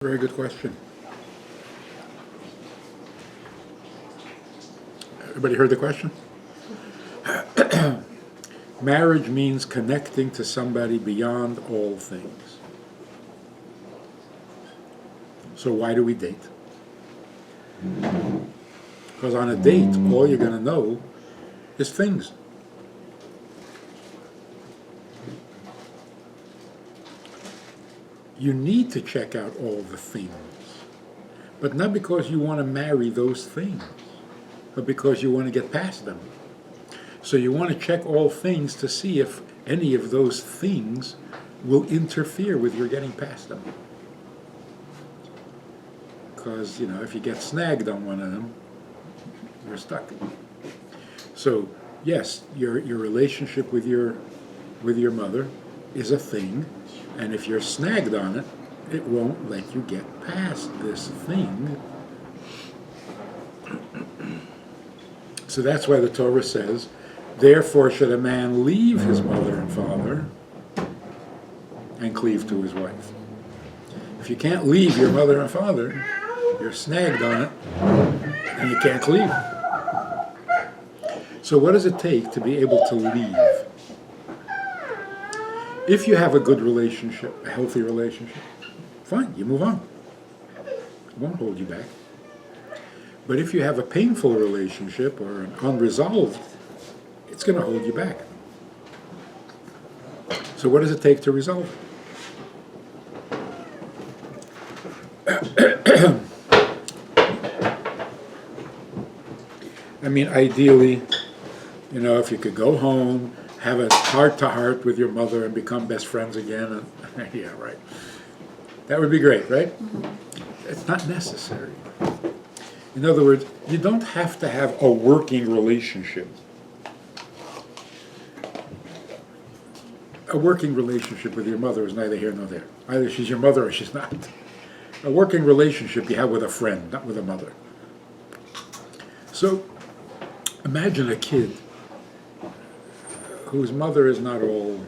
Very good question. Everybody heard the question? Marriage means connecting to somebody beyond all things. So why do we date? Because on a date, all you're going to know is things. You need to check out all the things, but not because you want to marry those things, but because you want to get past them. So you want to check all things to see if any of those things will interfere with your getting past them. Because, if you get snagged on one of them, you're stuck. So, yes, your relationship with your mother is a thing, and if you're snagged on it, it won't let you get past this thing. So that's why the Torah says, therefore should a man leave his mother and father and cleave to his wife. If you can't leave your mother and father, you're snagged on it, and you can't cleave. So what does it take to be able to leave? If you have a good relationship, a healthy relationship, fine, you move on. It won't hold you back. But if you have a painful relationship or an unresolved, it's going to hold you back. So what does it take to resolve it? Ideally, if you could go home, have a heart-to-heart with your mother and become best friends again. And yeah, right. That would be great, right? Mm-hmm. It's not necessary. In other words, you don't have to have a working relationship. A working relationship with your mother is neither here nor there. Either she's your mother or she's not. A working relationship you have with a friend, not with a mother. So, imagine a kid whose mother is not all,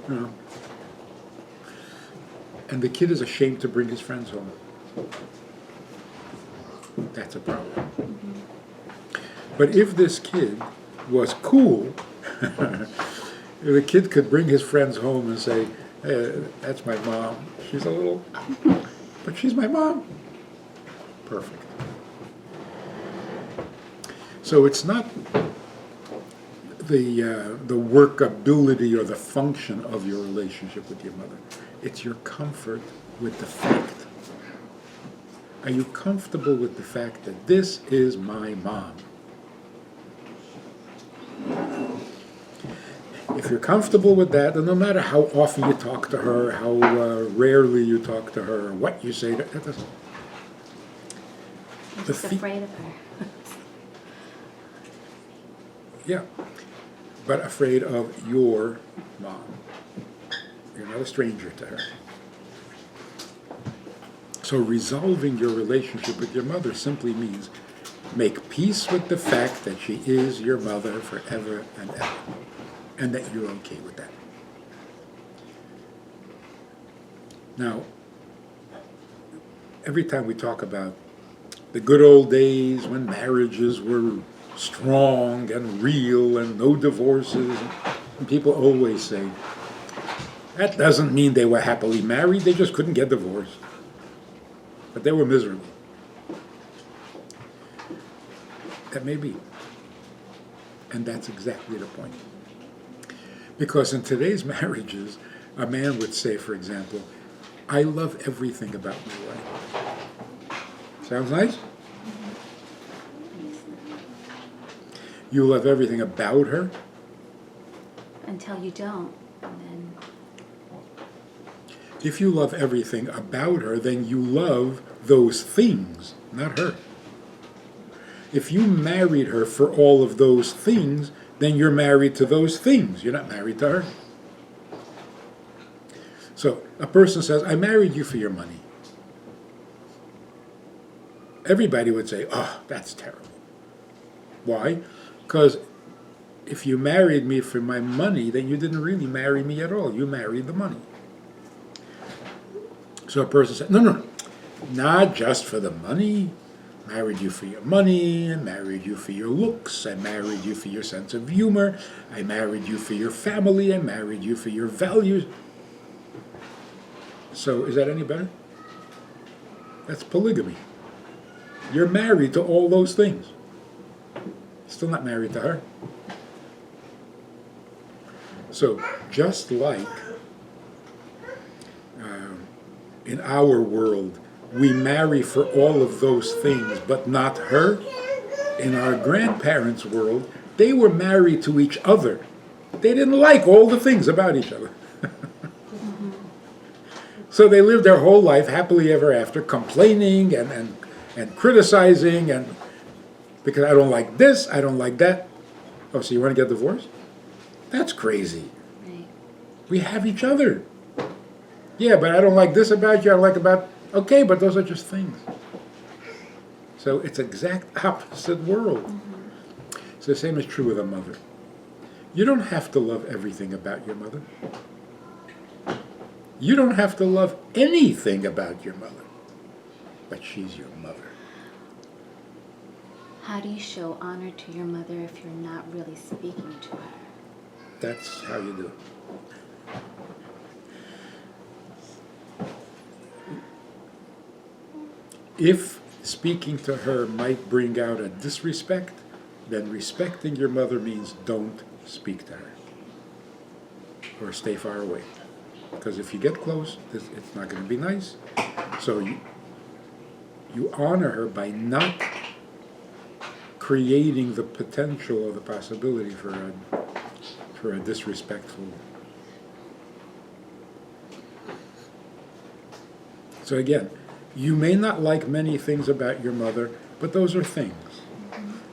and the kid is ashamed to bring his friends home. That's a problem. Mm-hmm. But if this kid was cool, the kid could bring his friends home and say, hey, that's my mom. She's a little, but she's my mom. Perfect. So it's not the workability or the function of your relationship with your mother. It's your comfort with the fact. Are you comfortable with the fact that this is my mom? If you're comfortable with that, then no matter how often you talk to her, how rarely you talk to her, or what you say, that doesn't. I'm just afraid of her. Yeah, but afraid of your mom. You're not a stranger to her. So resolving your relationship with your mother simply means make peace with the fact that she is your mother forever and ever, and that you're okay with that. Now, every time we talk about the good old days when marriages were strong and real and no divorces, and people always say, that doesn't mean they were happily married, they just couldn't get divorced. But they were miserable. That may be. And that's exactly the point. Because in today's marriages, a man would say, for example, I love everything about my wife. Sounds nice? You love everything about her? Until you don't. And then... If you love everything about her, then you love those things, not her. If you married her for all of those things, then you're married to those things. You're not married to her. So a person says, I married you for your money. Everybody would say, oh, that's terrible. Why? Because if you married me for my money, then you didn't really marry me at all. You married the money. So a person said, no, Not just for the money. Married you for your money, I married you for your looks, I married you for your sense of humor, I married you for your family, I married you for your values. So is that any better? That's polygamy. You're married to all those things. Still not married to her. So just like in our world, we marry for all of those things, but not her. In our grandparents' world, they were married to each other. They didn't like all the things about each other. So they lived their whole life happily ever after, complaining and criticizing, and because I don't like this, I don't like that. Oh, so you want to get divorced? That's crazy. Right. We have each other. Yeah, but I don't like this about you, I don't like about... Okay, but those are just things. So it's exact opposite world. So the same is true with a mother. You don't have to love everything about your mother. You don't have to love anything about your mother. But she's your mother. How do you show honor to your mother if you're not really speaking to her? That's how you do it. If speaking to her might bring out a disrespect, then respecting your mother means don't speak to her. Or stay far away. Because if you get close, it's not going to be nice. So you honor her by not creating the potential or the possibility for a disrespectful. So again, you may not like many things about your mother, but those are things.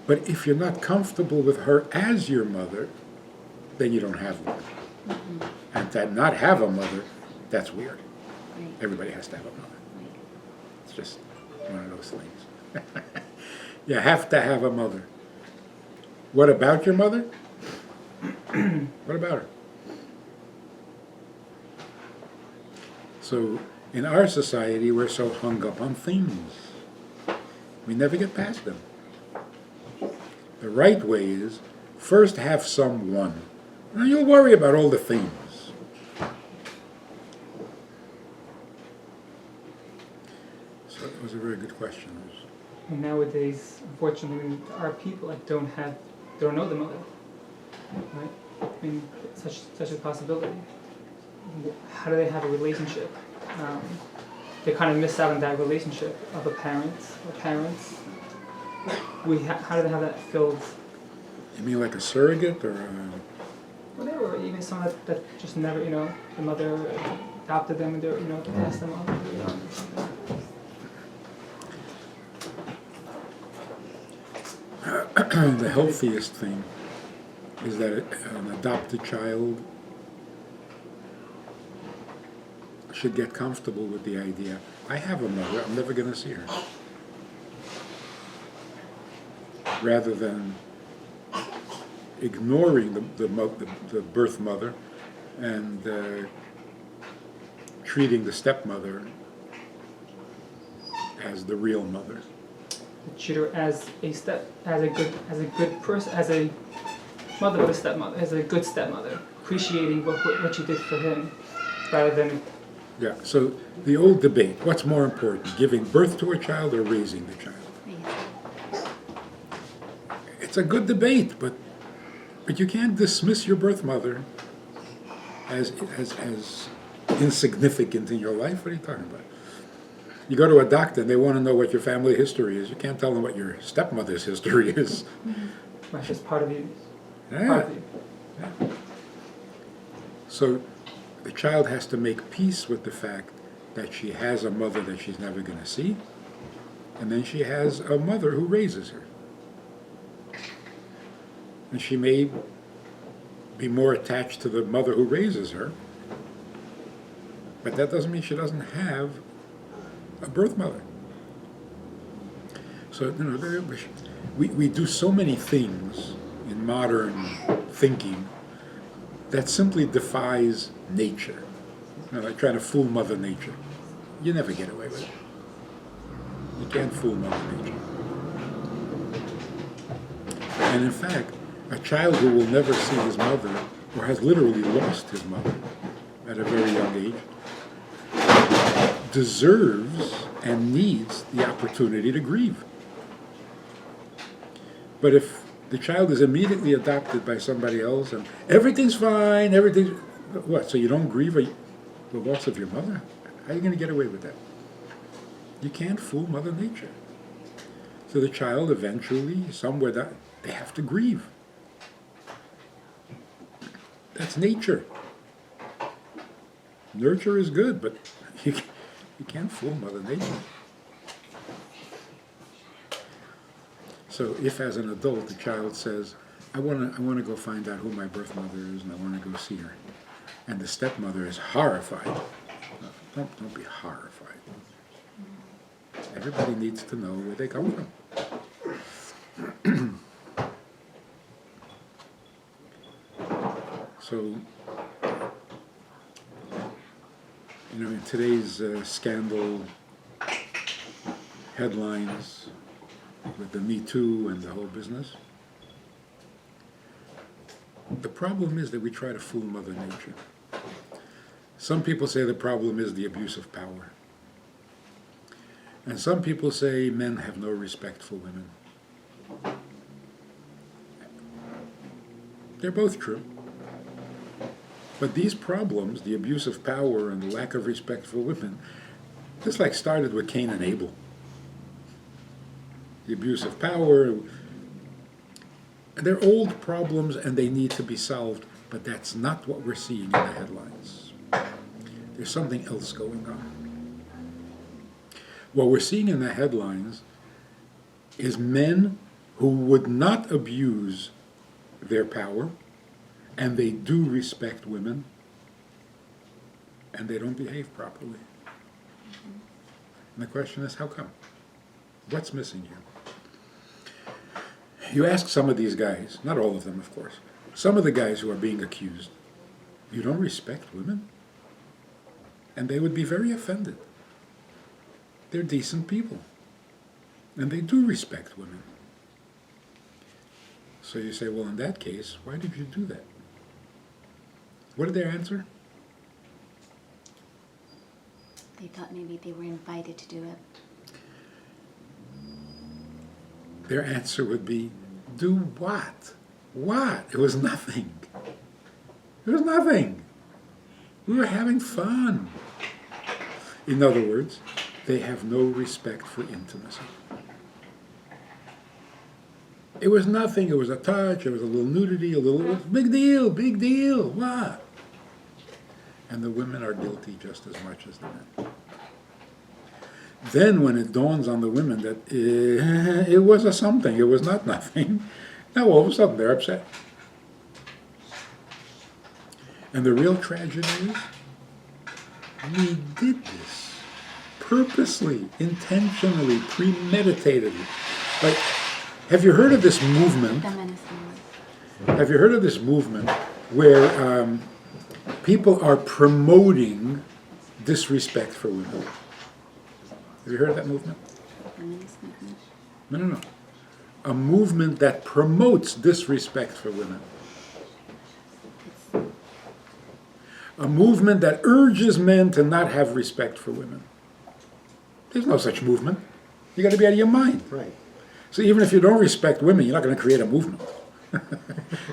But if you're not comfortable with her as your mother, then you don't have one. And to not have a mother, that's weird. Right. Everybody has to have a mother. Right. It's just one of those things. You have to have a mother. What about your mother? What about her? So in our society, we're so hung up on things. We never get past them. The right way is first have someone. Now you'll worry about all the things. So that was a very good question. And nowadays, unfortunately, our people don't know the mother, right? I mean, such a possibility. How do they have a relationship? They kind of miss out on that relationship of a parent or parents. How do they have that filled? You mean like a surrogate or a... Whatever, or even someone that just never, the mother adopted them and they passed them on. The healthiest thing is that an adopted child should get comfortable with the idea, I have a mother, I'm never going to see her. Rather than ignoring the birth mother and treating the stepmother as the real mother. Treat her as a good person, as a mother with a stepmother, as a good stepmother, appreciating what she did for him, rather than. Yeah. So the old debate: what's more important, giving birth to a child or raising the child? Right. It's a good debate, but you can't dismiss your birth mother as insignificant in your life. What are you talking about? You go to a doctor and they want to know what your family history is. You can't tell them what your stepmother's history is. That's just part of you. Yeah. Part of you. Yeah. So the child has to make peace with the fact that she has a mother that she's never going to see, and then she has a mother who raises her. And she may be more attached to the mother who raises her, but that doesn't mean she doesn't have a birth mother. So we do so many things in modern thinking that simply defies nature. Like trying to fool Mother Nature. You never get away with it. You can't fool Mother Nature. And in fact, a child who will never see his mother, or has literally lost his mother at a very young age, deserves and needs the opportunity to grieve. But if the child is immediately adopted by somebody else and everything's fine, what, so you don't grieve the loss of your mother? How are you going to get away with that? You can't fool Mother Nature. So the child eventually, somewhere, they have to grieve. That's nature. Nurture is good, but you can't fool Mother Nature. So if as an adult the child says, I want to go find out who my birth mother is and I want to go see her, and the stepmother is horrified, don't be horrified. Everybody needs to know where they come from. So, in today's scandal headlines with the Me Too and the whole business, the problem is that we try to fool Mother Nature. Some people say the problem is the abuse of power. And some people say men have no respect for women. They're both true. But these problems, the abuse of power and the lack of respect for women, this started with Cain and Abel. The abuse of power, they're old problems and they need to be solved, but that's not what we're seeing in the headlines. There's something else going on. What we're seeing in the headlines is men who would not abuse their power, and they do respect women, and they don't behave properly. And the question is, how come? What's missing here? You ask some of these guys, not all of them, of course, some of the guys who are being accused, you don't respect women? And they would be very offended. They're decent people, and they do respect women. So you say, well, in that case, why did you do that? What did they answer? They thought maybe they were invited to do it. Their answer would be, do what? What? It was nothing. It was nothing. We were having fun. In other words, they have no respect for intimacy. It was nothing. It was a touch. It was a little nudity. It was big deal. Big deal. What? And the women are guilty just as much as the men. Then when it dawns on the women that it was a something, it was not nothing, now all of a sudden they're upset. And the real tragedy is, we did this purposely, intentionally, premeditatedly. Like, have you heard of this movement? Have you heard of this movement where people are promoting disrespect for women? Have you heard of that movement? Feminist movement. No. A movement that promotes disrespect for women. A movement that urges men to not have respect for women. There's no such movement. You got to be out of your mind. Right. So even if you don't respect women, you're not going to create a movement.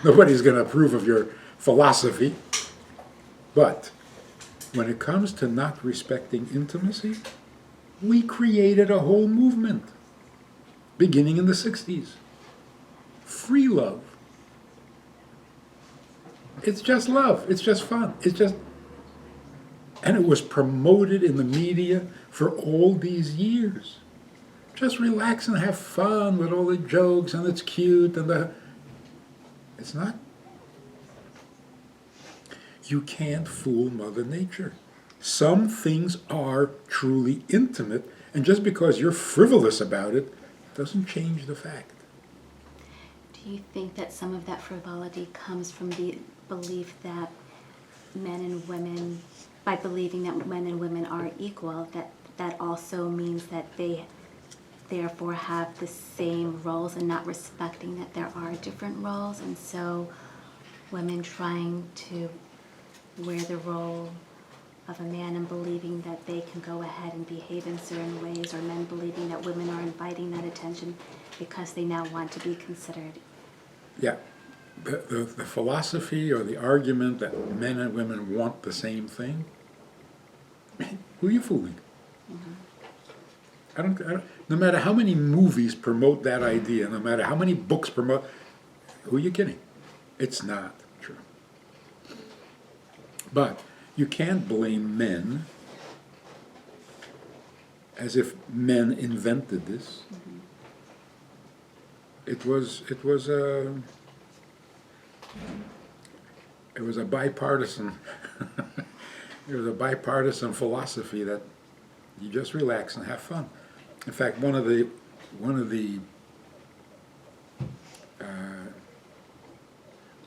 Nobody's going to approve of your philosophy. But when it comes to not respecting intimacy, we created a whole movement, beginning in the 60s. Free love. It's just love. It's just fun. And it was promoted in the media for all these years. Just relax and have fun with all the jokes, and it's cute, and it's not. You can't fool Mother Nature. Some things are truly intimate, and just because you're frivolous about it doesn't change the fact. Do you think that some of that frivolity comes from the belief that men and women, by believing that men and women are equal, that also means that they therefore have the same roles and not respecting that there are different roles. And so women trying to wear the role of a man and believing that they can go ahead and behave in certain ways, or men believing that women are inviting that attention because they now want to be considered. Yeah. The philosophy or the argument that men and women want the same thing, who are you fooling? I don't, no matter how many movies promote that idea, no matter how many books promote, who are you kidding? It's not true. But you can't blame men as if men invented this. It was a bipartisan it was a bipartisan philosophy that you just relax and have fun. In fact, one of the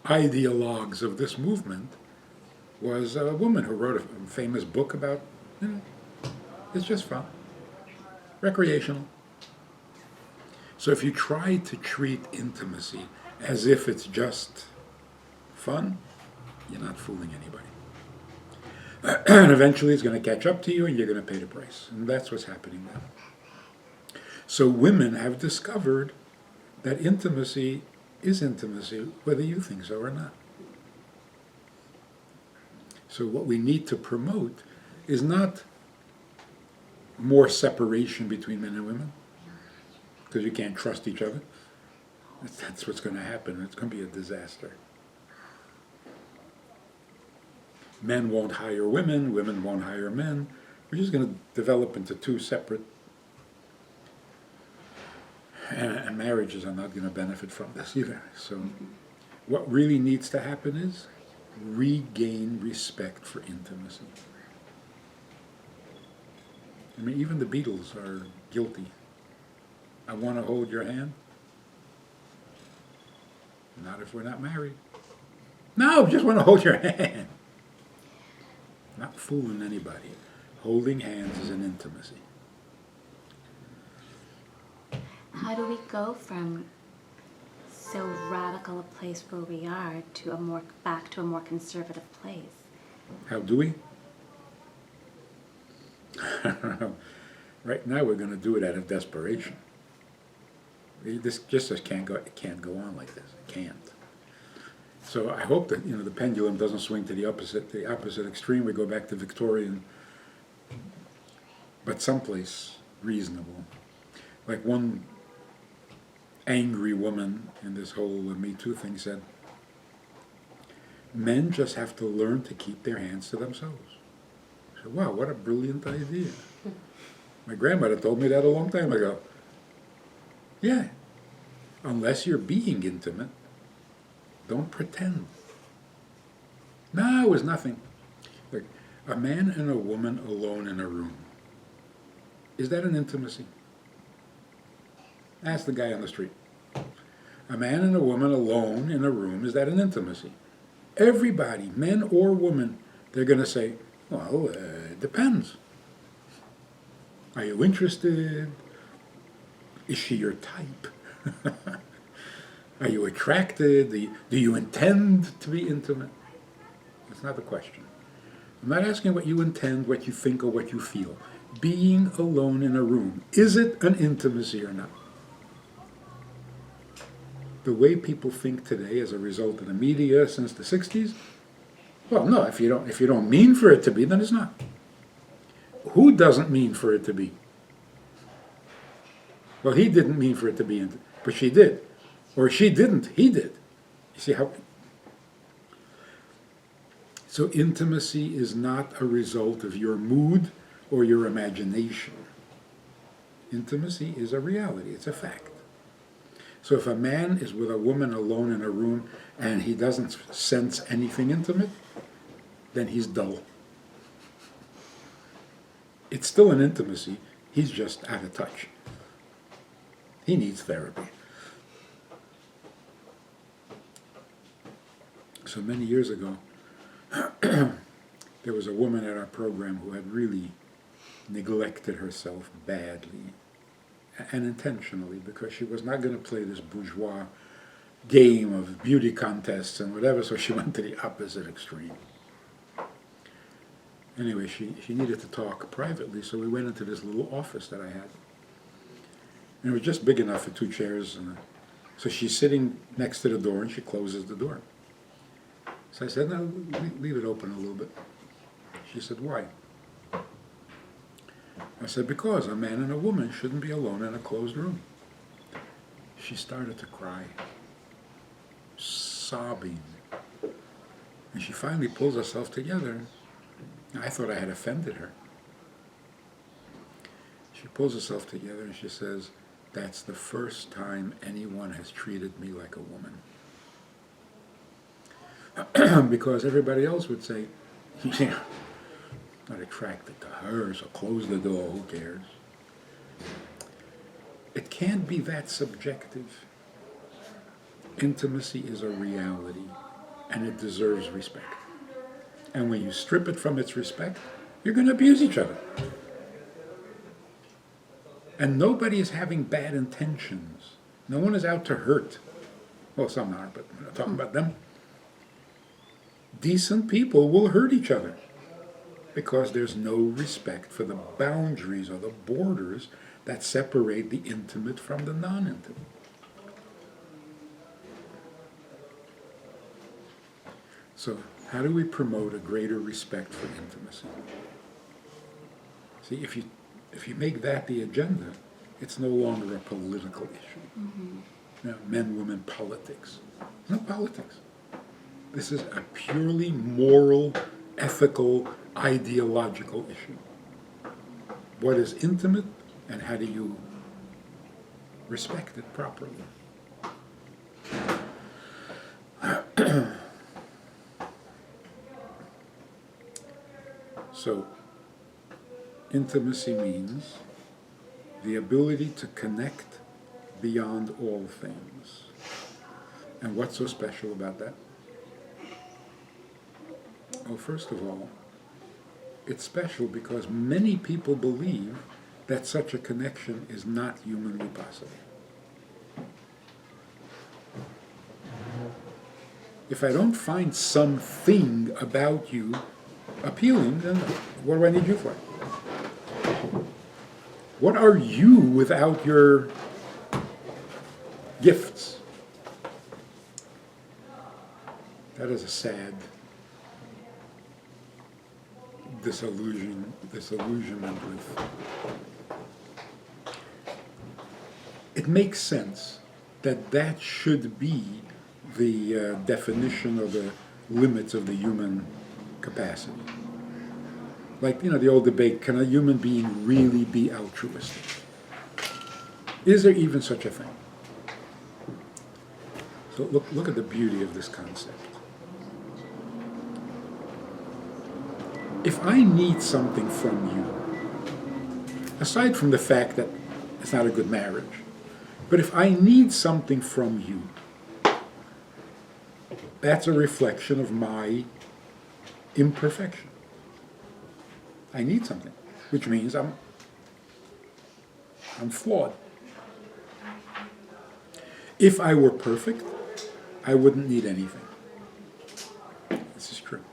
ideologues of this movement was a woman who wrote a famous book about, it's just fun, recreational. So if you try to treat intimacy as if it's just fun, you're not fooling anybody. And eventually it's going to catch up to you and you're going to pay the price. And that's what's happening now. So women have discovered that intimacy is intimacy, whether you think so or not. So what we need to promote is not more separation between men and women, because you can't trust each other. That's what's going to happen. It's going to be a disaster. Men won't hire women, women won't hire men. We're just going to develop into two separate, and marriages are not going to benefit from this either. So what really needs to happen is regain respect for intimacy. I mean, even the Beatles are guilty. I want to hold your hand. Not if we're not married. No, just want to hold your hand. Not fooling anybody. Holding hands is an intimacy. How do we go from so radical a place where we are to back to a more conservative place? How do we? I don't know. Right now we're going to do it out of desperation. This just can't go on like this. It can't. So I hope that the pendulum doesn't swing to the opposite extreme. We go back to Victorian, but someplace reasonable. Like one angry woman in this whole Me Too thing said, men just have to learn to keep their hands to themselves. I said, wow, what a brilliant idea. My grandmother told me that a long time ago. Yeah, unless you're being intimate, don't pretend. No, it was nothing. Like, a man and a woman alone in a room. Is that an intimacy? Ask the guy on the street. A man and a woman alone in a room, is that an intimacy? Everybody, men or women, they're going to say, well, it depends. Are you interested? Is she your type? Are you attracted? Do you intend to be intimate? That's not the question. I'm not asking what you intend, what you think, or what you feel. Being alone in a room, is it an intimacy or not? The way people think today as a result of the media since the 60s, well, no, if you don't mean for it to be, then it's not. Who doesn't mean for it to be? Well, he didn't mean for it to be, but she did. Or she didn't, he did. You see how? So intimacy is not a result of your mood or your imagination. Intimacy is a reality, it's a fact. So if a man is with a woman alone in a room and he doesn't sense anything intimate, then he's dull. It's still an intimacy, he's just out of touch. He needs therapy. So many years ago, there was a woman at our program who had really neglected herself badly. and intentionally, because she was not going to play this bourgeois game of beauty contests and whatever, so she went to the opposite extreme. Anyway, she needed to talk privately, so we went into this little office that I had. And it was just big enough for 2 chairs. So she's sitting next to the door, and she closes the door. So I said, no, leave it open a little bit. She said, why? I said, because a man and a woman shouldn't be alone in a closed room. She started to cry, sobbing. And she finally pulls herself together. I thought I had offended her. She pulls herself together and she says, that's the first time anyone has treated me like a woman. Because everybody else would say, yeah, not attracted to her, so close the door, who cares? It can't be that subjective. Intimacy is a reality, and it deserves respect. And when you strip it from its respect, you're going to abuse each other. And nobody is having bad intentions. No one is out to hurt. Well, some are, but we're not talking about them. Decent people will hurt each other because there's no respect for the boundaries or the borders that separate the intimate from the non-intimate. So, how do we promote a greater respect for intimacy? See, if you make that the agenda, it's no longer a political issue. Mm-hmm. You know, men, women, politics. It's not politics. This is a purely moral, ethical, ideological issue. What is intimate, and how do you respect it properly? So, intimacy means the ability to connect beyond all things. And what's so special about that? Well, first of all, it's special because many people believe that such a connection is not humanly possible. If I don't find something about you appealing, then what do I need you for? What are you without your gifts? That is a sad disillusionment with. It makes sense that should be the definition of the limits of the human capacity. Like, the old debate, can a human being really be altruistic? Is there even such a thing? So look at the beauty of this concept. If I need something from you, aside from the fact that it's not a good marriage, but if I need something from you, that's a reflection of my imperfection. I need something, which means I'm flawed. If I were perfect, I wouldn't need anything. This is true.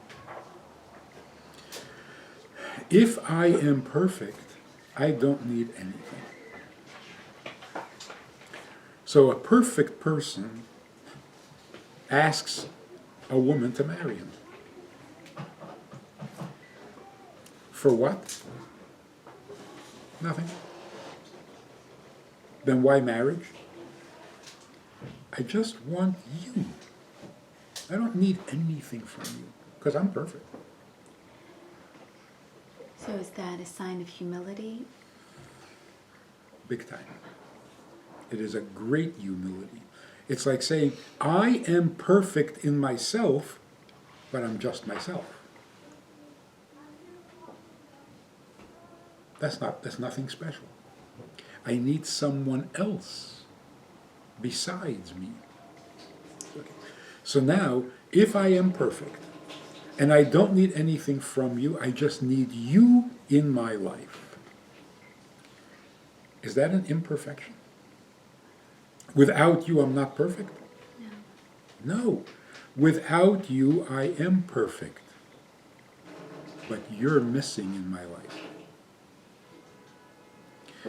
If I am perfect, I don't need anything. So a perfect person asks a woman to marry him. For what? Nothing. Then why marriage? I just want you. I don't need anything from you, because I'm perfect. So is that a sign of humility? Big time. It is a great humility. It's like saying, I am perfect in myself, but I'm just myself. That's nothing special. I need someone else besides me. Okay. So now, if I am perfect, and I don't need anything from you, I just need you in my life. Is that an imperfection? Without you, I'm not perfect? No. Without you, I am perfect. But you're missing in my life.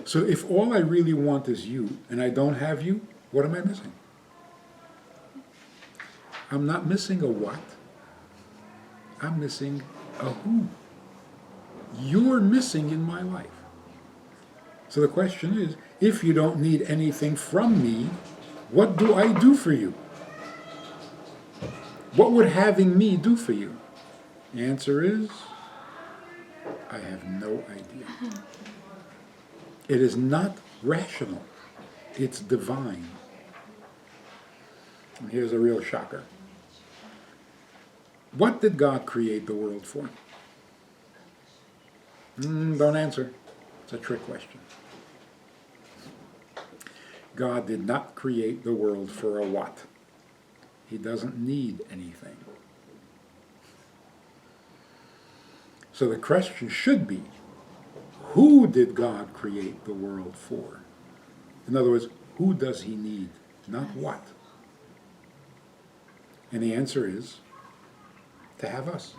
So if all I really want is you, and I don't have you, what am I missing? I'm not missing a what. I'm missing a who. You're missing in my life. So the question is, if you don't need anything from me, what do I do for you? What would having me do for you? The answer is, I have no idea. It is not rational. It's divine. And here's a real shocker. What did God create the world for? Don't answer. It's a trick question. God did not create the world for a what. He doesn't need anything. So the question should be, who did God create the world for? In other words, who does he need, not what? And the answer is, to have us.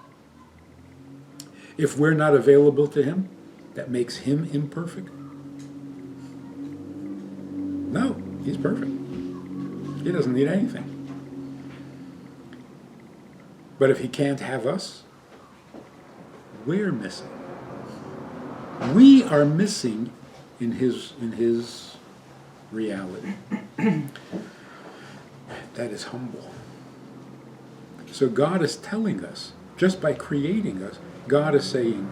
If we're not available to him, that makes him imperfect? No, he's perfect. He doesn't need anything. But if he can't have us, we're missing. We are missing in his reality. That is humble. So God is telling us, just by creating us, God is saying,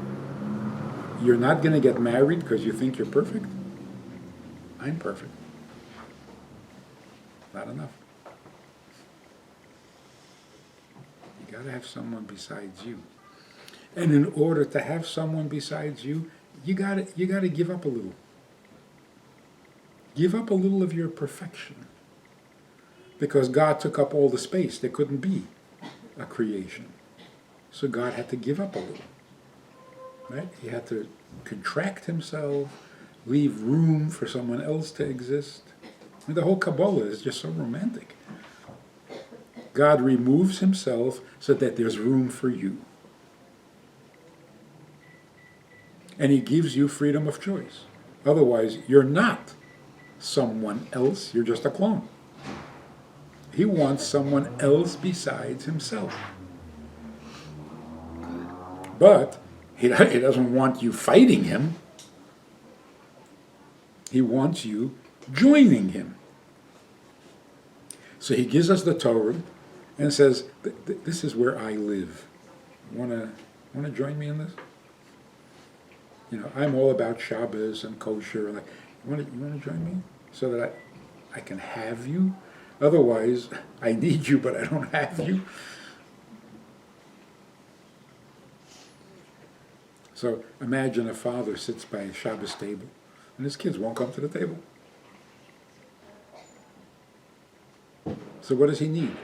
you're not going to get married because you think you're perfect? I'm perfect. Not enough. You got to have someone besides you. And in order to have someone besides you, you got to give up a little. Give up a little of your perfection. Because God took up all the space. There couldn't be a creation. So God had to give up a little. Right? He had to contract himself, leave room for someone else to exist. And the whole Kabbalah is just so romantic. God removes himself so that there's room for you. And he gives you freedom of choice. Otherwise, you're not someone else, you're just a clone. He wants someone else besides himself. But he doesn't want you fighting him. He wants you joining him. So he gives us the Torah and says, this is where I live. Want to join me in this? You know, I'm all about Shabbos and kosher. Like, you want to join me so that I can have you? Otherwise, I need you, but I don't have you. So imagine a father sits by a Shabbos table, and his kids won't come to the table. So what does he need?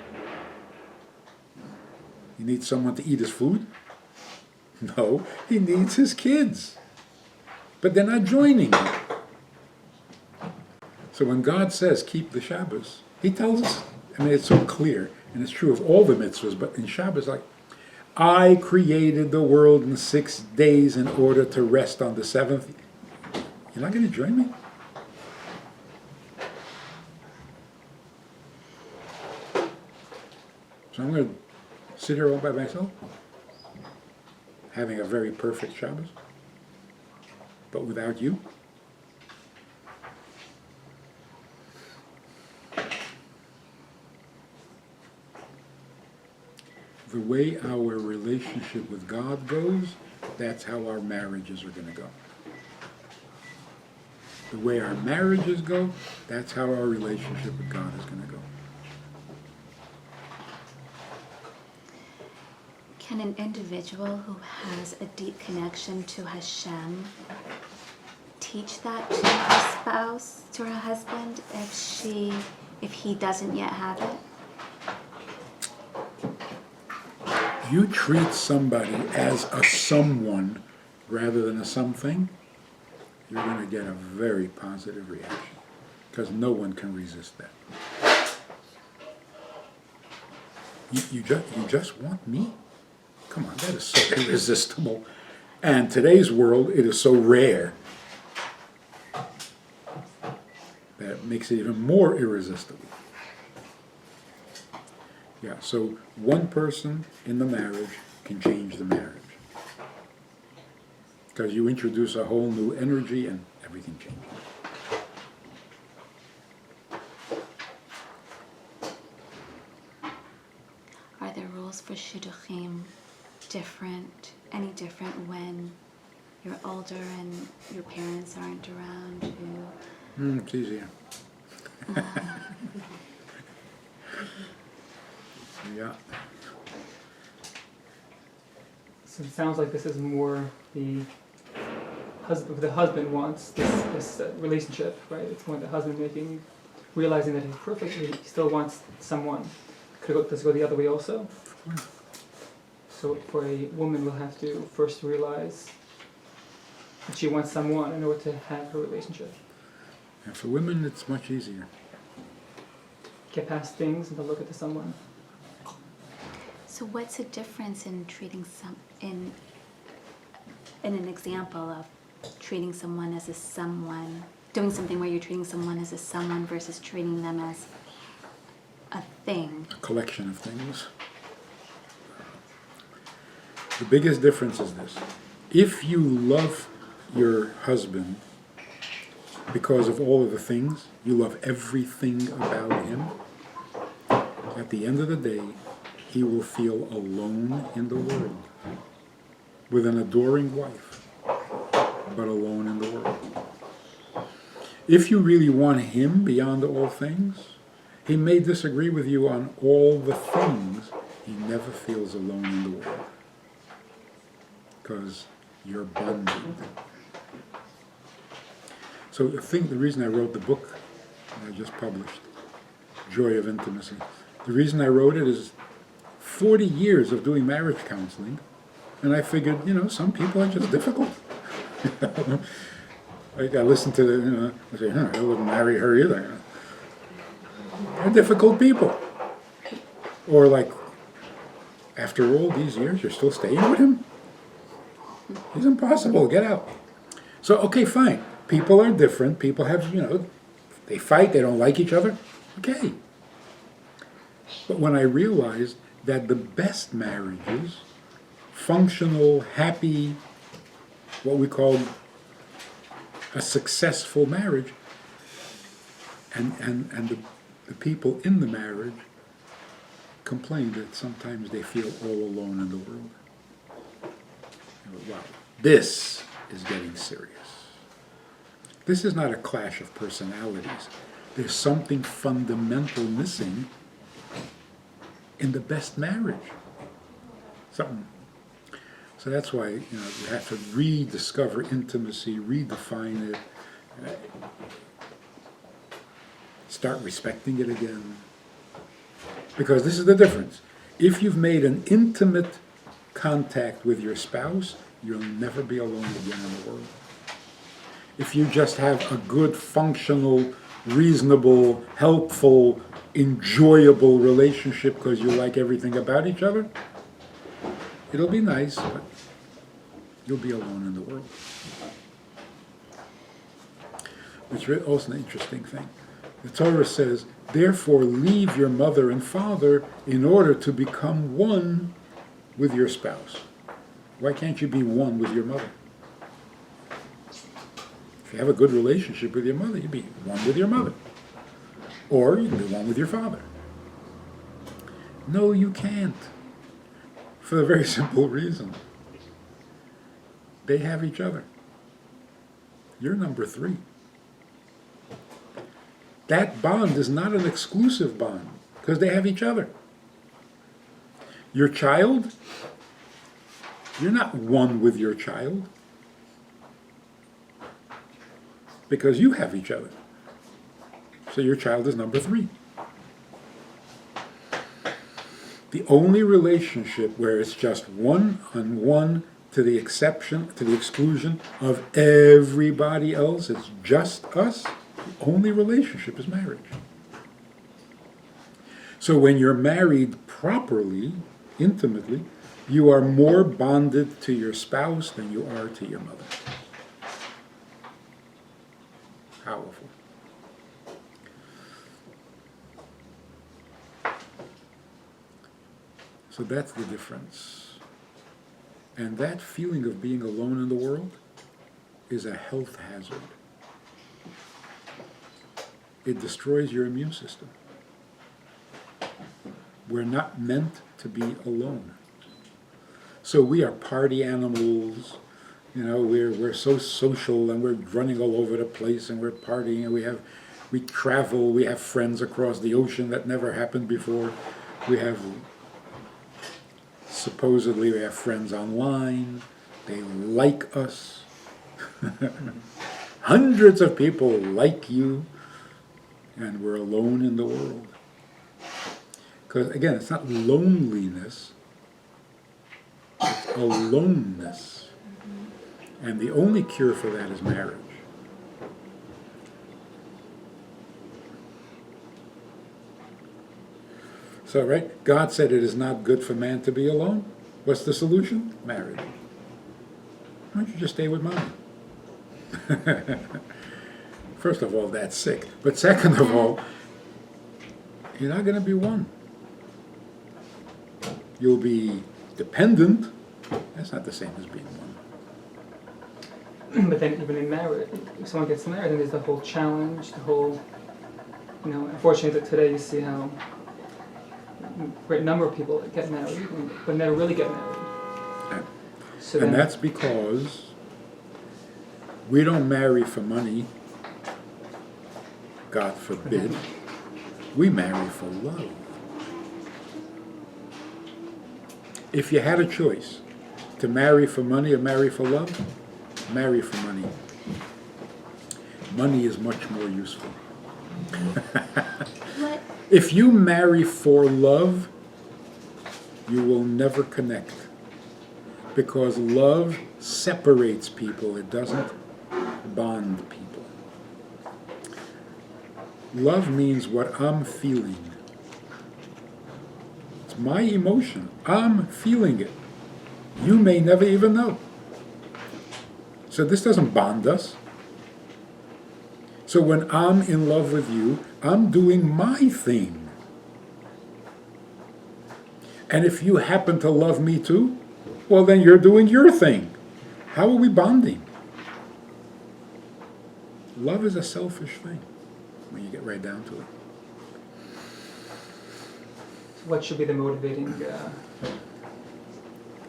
He needs someone to eat his food? No, he needs his kids. But they're not joining him. So when God says, keep the Shabbos, he tells us, I mean, it's so clear, and it's true of all the mitzvahs, but in Shabbos, like, I created the world in 6 days in order to rest on the seventh. You're not going to join me? So I'm going to sit here all by myself, having a very perfect Shabbos, but without you? The way our relationship with God goes, that's how our marriages are going to go. The way our marriages go, that's how our relationship with God is going to go. Can an individual who has a deep connection to Hashem teach that to her spouse, to her husband, if he doesn't yet have it? You treat somebody as a someone rather than a something, you're going to get a very positive reaction, because no one can resist that. You just want me? Come on, that is so irresistible. And today's world, it is so rare that it makes it even more irresistible. Yeah, so one person in the marriage can change the marriage. Because you introduce a whole new energy and everything changes. Are there rules for shidduchim any different when you're older and your parents aren't around? It's easier. Yeah. So it sounds like this is more the husband wants this relationship, right? It's more the husband realizing that he's perfect, he still wants someone. Does it go the other way also? So for a woman will have to first realize that she wants someone in order to have her relationship. And for women, it's much easier. Get past things and to look at the someone. So what's the difference in in an example of treating someone as a someone, doing something where you're treating someone as a someone versus treating them as a thing? A collection of things. The biggest difference is this. If you love your husband because of all of the things, you love everything about him, at the end of the day, he will feel alone in the world, with an adoring wife, but alone in the world. If you really want him beyond all things, he may disagree with you on all the things, he never feels alone in the world, because you're bonded. So I think the reason I wrote the book that I just published, Joy of Intimacy, the reason I wrote it is 40 years of doing marriage counseling, and I figured, some people are just difficult. Like I listened to I say, I wouldn't marry her either. They're difficult people. Or like, after all these years, you're still staying with him? He's impossible, get out. So, okay, fine. People are different. People have, they fight, they don't like each other. Okay. But when I realized that the best marriages, functional, happy, what we call a successful marriage, and the people in the marriage complain that sometimes they feel all alone in the world. Wow, this is getting serious. This is not a clash of personalities. There's something fundamental missing in the best marriage. Something. So that's why you have to rediscover intimacy, redefine it, start respecting it again. Because this is the difference. If you've made an intimate contact with your spouse, you'll never be alone again in the world. If you just have a good, functional, reasonable, helpful, enjoyable relationship because you like everything about each other, it'll be nice, but you'll be alone in the world. Which is also an interesting thing. The Torah says, therefore leave your mother and father in order to become one with your spouse. Why can't you be one with your mother? If you have a good relationship with your mother, you be one with your mother. Or you can be one with your father. No, you can't. For the very simple reason. They have each other. You're number 3. That bond is not an exclusive bond, because they have each other. Your child, you're not one with your child, because you have each other. So your child is number 3. The only relationship where it's just one-on-one to the exclusion of everybody else. It's just us. The only relationship is marriage. So when you're married properly, intimately, you are more bonded to your spouse than you are to your mother. Powerful. So that's the difference. And that feeling of being alone in the world is a health hazard. It destroys your immune system. We're not meant to be alone. So we are party animals. You know, we're so social, and we're running all over the place, and we're partying, and we travel, we have friends across the ocean that never happened before. Supposedly we have friends online. They like us. Hundreds of people like you, and we're alone in the world. Because again, it's not loneliness, it's aloneness. And the only cure for that is marriage. So, right, God said it is not good for man to be alone. What's the solution? Marriage. Why don't you just stay with mom? First of all, that's sick. But second of all, you're not going to be one. You'll be dependent. That's not the same as being one. But then even in marriage, if someone gets married, then there's the whole challenge, the whole, unfortunately today you see how a great number of people get married but never really get married. So and that's because we don't marry for money, God forbid. We marry for love. If you had a choice to marry for money or marry for love, marry for money. Money is much more useful. What? If you marry for love, you will never connect. Because love separates people, it doesn't bond people. Love means what I'm feeling. It's my emotion. I'm feeling it. You may never even know. So this doesn't bond us. So when I'm in love with you, I'm doing my thing. And if you happen to love me too, well then you're doing your thing. How are we bonding? Love is a selfish thing when you get right down to it. What should be the motivating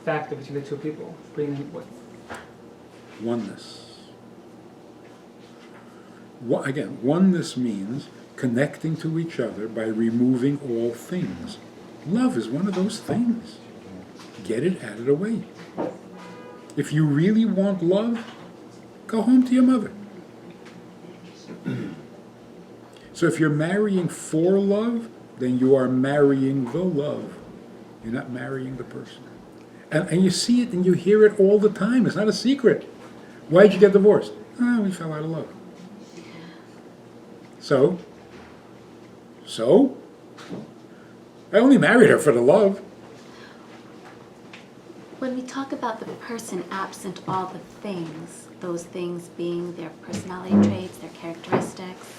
factor between the two people? Bringing what? Oneness. Again, oneness means connecting to each other by removing all things. Love is one of those things. Get it out of the way. If you really want love, go home to your mother. So if you're marrying for love, then you are marrying the love. You're not marrying the person. And you see it and you hear it all the time. It's not a secret. Why'd you get divorced? Oh, we fell out of love. So? I only married her for the love. When we talk about the person absent all the things, those things being their personality traits, their characteristics,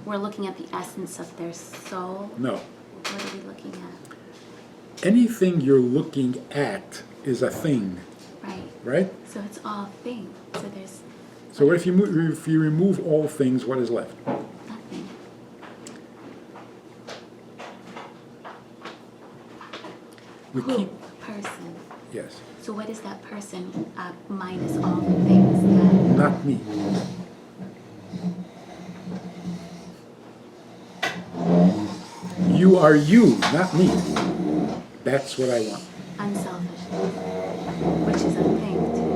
we're looking at the essence of their soul? No. What are we looking at? Anything you're looking at is a thing. Right. Right? So it's all things. So there's So if you remove all things, what is left? nothing. We Who? keep. A person. Yes. So what is that person minus all the things that... Not me. You are you, not me. That's what I want. Unselfish, which is a thing too.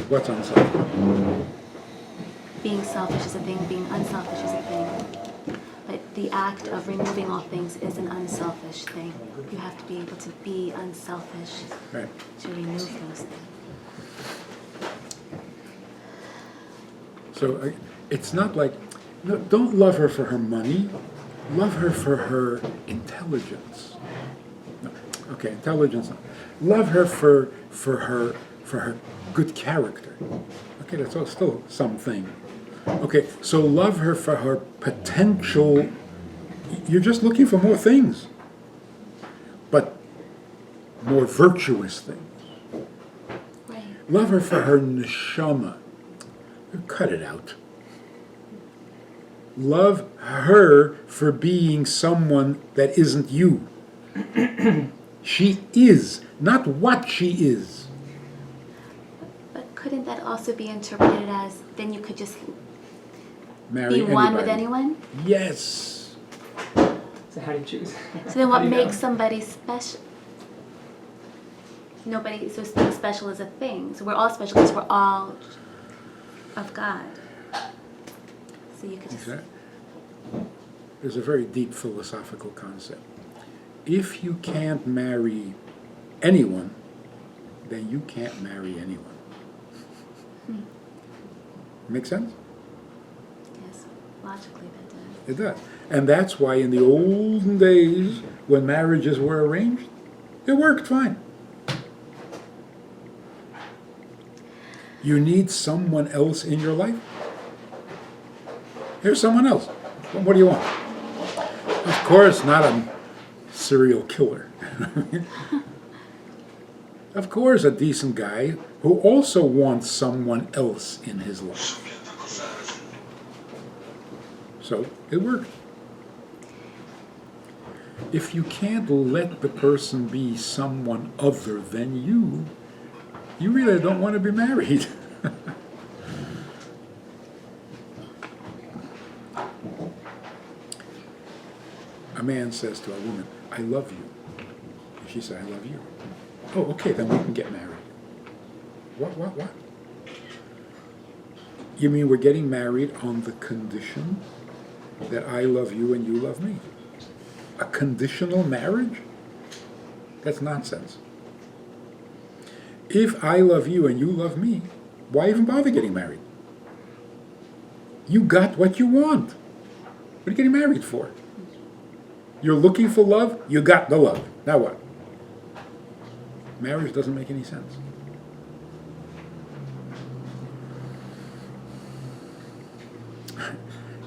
What's unselfish? Being selfish is a thing, being unselfish is a thing. But the act of removing all things is an unselfish thing. You have to be able to be unselfish Right. to remove those things. So it's not like, no, don't love her for her money, love her for her intelligence. No, okay, intelligence. Love her for her good character. Okay, that's all still something. Okay, so love her for her potential. You're just looking for more things, but more virtuous things. Right. Love her for her neshama. Cut it out. Love her for being someone that isn't you. She is, not what she is. But couldn't that also be interpreted as then you could just Marry be one with anybody. anyone? Yes. So how do you choose? So then How what do you know? makes somebody special? Nobody, so being special is a thing. So we're all special because we're all of God. So you could just... There's a very deep philosophical concept. If you can't marry anyone, then you can't marry anyone. Make sense? Yes, logically that does. It does. And that's why in the olden days, when marriages were arranged, it worked fine. You need someone else in your life? Here's someone else. What do you want? Of course, not a serial killer. Of course, a decent guy who also wants someone else in his life. So it worked. If you can't let the person be someone other than you really don't want to be married. A man says to a woman, I love you. And she said, I love you. Oh, okay, then we can get married. What? You mean we're getting married on the condition that I love you and you love me? A conditional marriage? That's nonsense. If I love you and you love me, why even bother getting married? You got what you want. What are you getting married for? You're looking for love, you got the love. Now what? Marriage doesn't make any sense.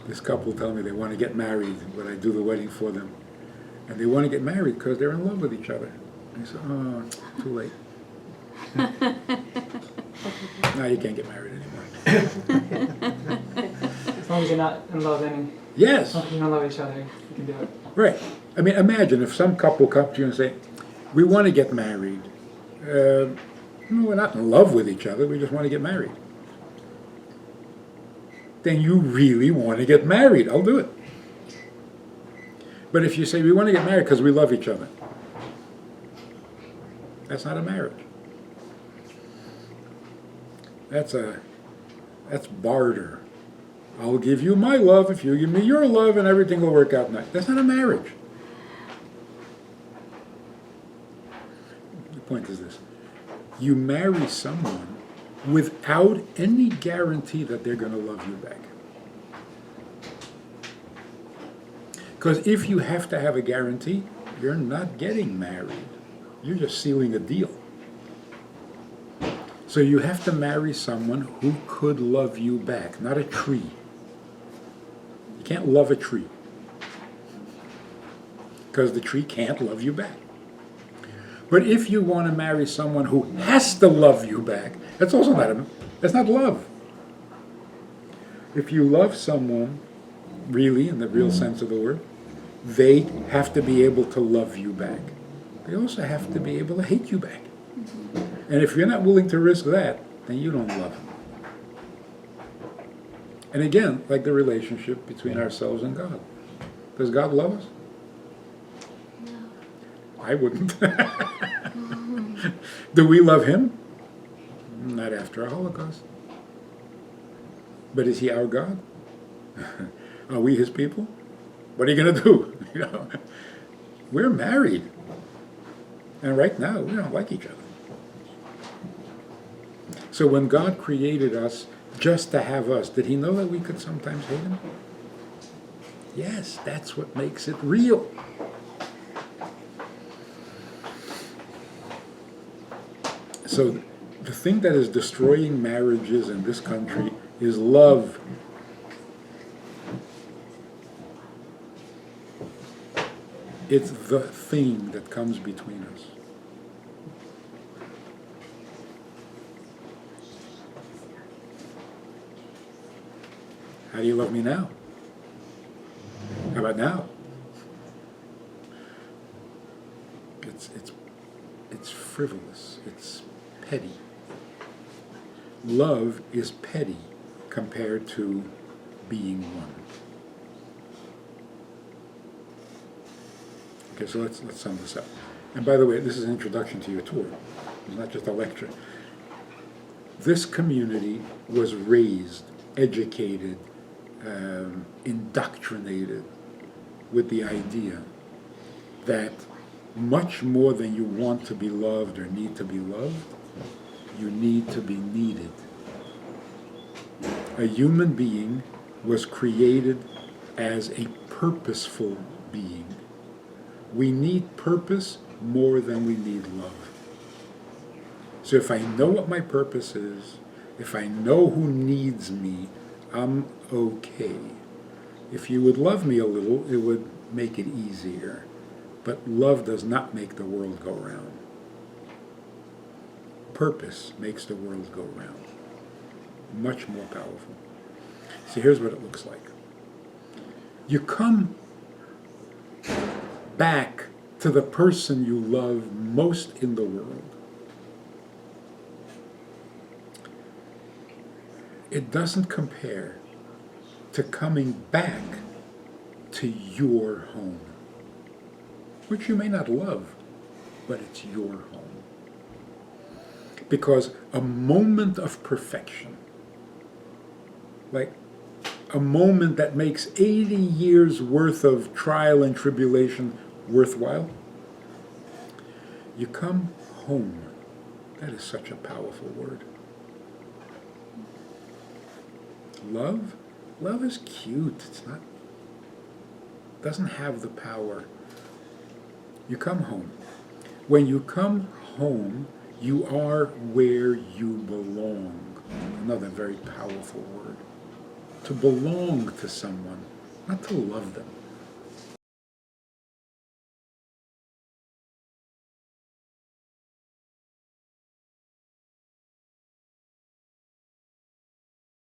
This couple tell me they want to get married when I do the wedding for them. And they want to get married because they're in love with each other. I said, oh, too late. Now you can't get married anymore. As long as you're not in love, Yes. as long as you don't love each other, you can do it. Right. I mean, imagine if some couple come to you and say, we want to get married. We're not in love with each other, we just want to get married. Then you really want to get married. I'll do it. But if you say, we want to get married because we love each other, that's not a marriage. That's barter. I'll give you my love if you give me your love and everything will work out nice. That's not a marriage. The point is this. You marry someone without any guarantee that they're going to love you back. Because if you have to have a guarantee, you're not getting married. You're just sealing a deal. So you have to marry someone who could love you back, not a tree. You can't love a tree. Because the tree can't love you back. But if you want to marry someone who has to love you back, that's also that's not love. If you love someone, really, in the real sense of the word, they have to be able to love you back. They also have to be able to hate you back. And if you're not willing to risk that, then you don't love them. And again, like the relationship between ourselves and God. Does God love us? No. I wouldn't. Do we love him? Not after a Holocaust. But is he our God? Are we his people? What are you going to do? You know, we're married, and right now we don't like each other. So when God created us just to have us, did he know that we could sometimes hate him? Yes, that's what makes it real. So the thing that is destroying marriages in this country is love. It's the thing that comes between us. How do you love me now? How about now? It's frivolous. It's petty. Love is petty compared to being one. Okay, so let's sum this up. And by the way, this is an introduction to your tour. It's not just a lecture. This community was raised, educated, indoctrinated with the idea that much more than you want to be loved or need to be loved, you need to be needed. A human being was created as a purposeful being. We need purpose more than we need love. So if I know what my purpose is, if I know who needs me, I'm okay. If you would love me a little, it would make it easier. But love does not make the world go round. Purpose makes the world go round. Much more powerful. See, here's what it looks like. You come back to the person you love most in the world. It doesn't compare to coming back to your home, which you may not love, but it's your home. Because a moment of perfection, like a moment that makes 80 years worth of trial and tribulation worthwhile, you come home. That is such a powerful word. Love? Love is cute. It's not, doesn't have the power. You come home. When you come home, you are where you belong. Another very powerful word. To belong to someone, not to love them.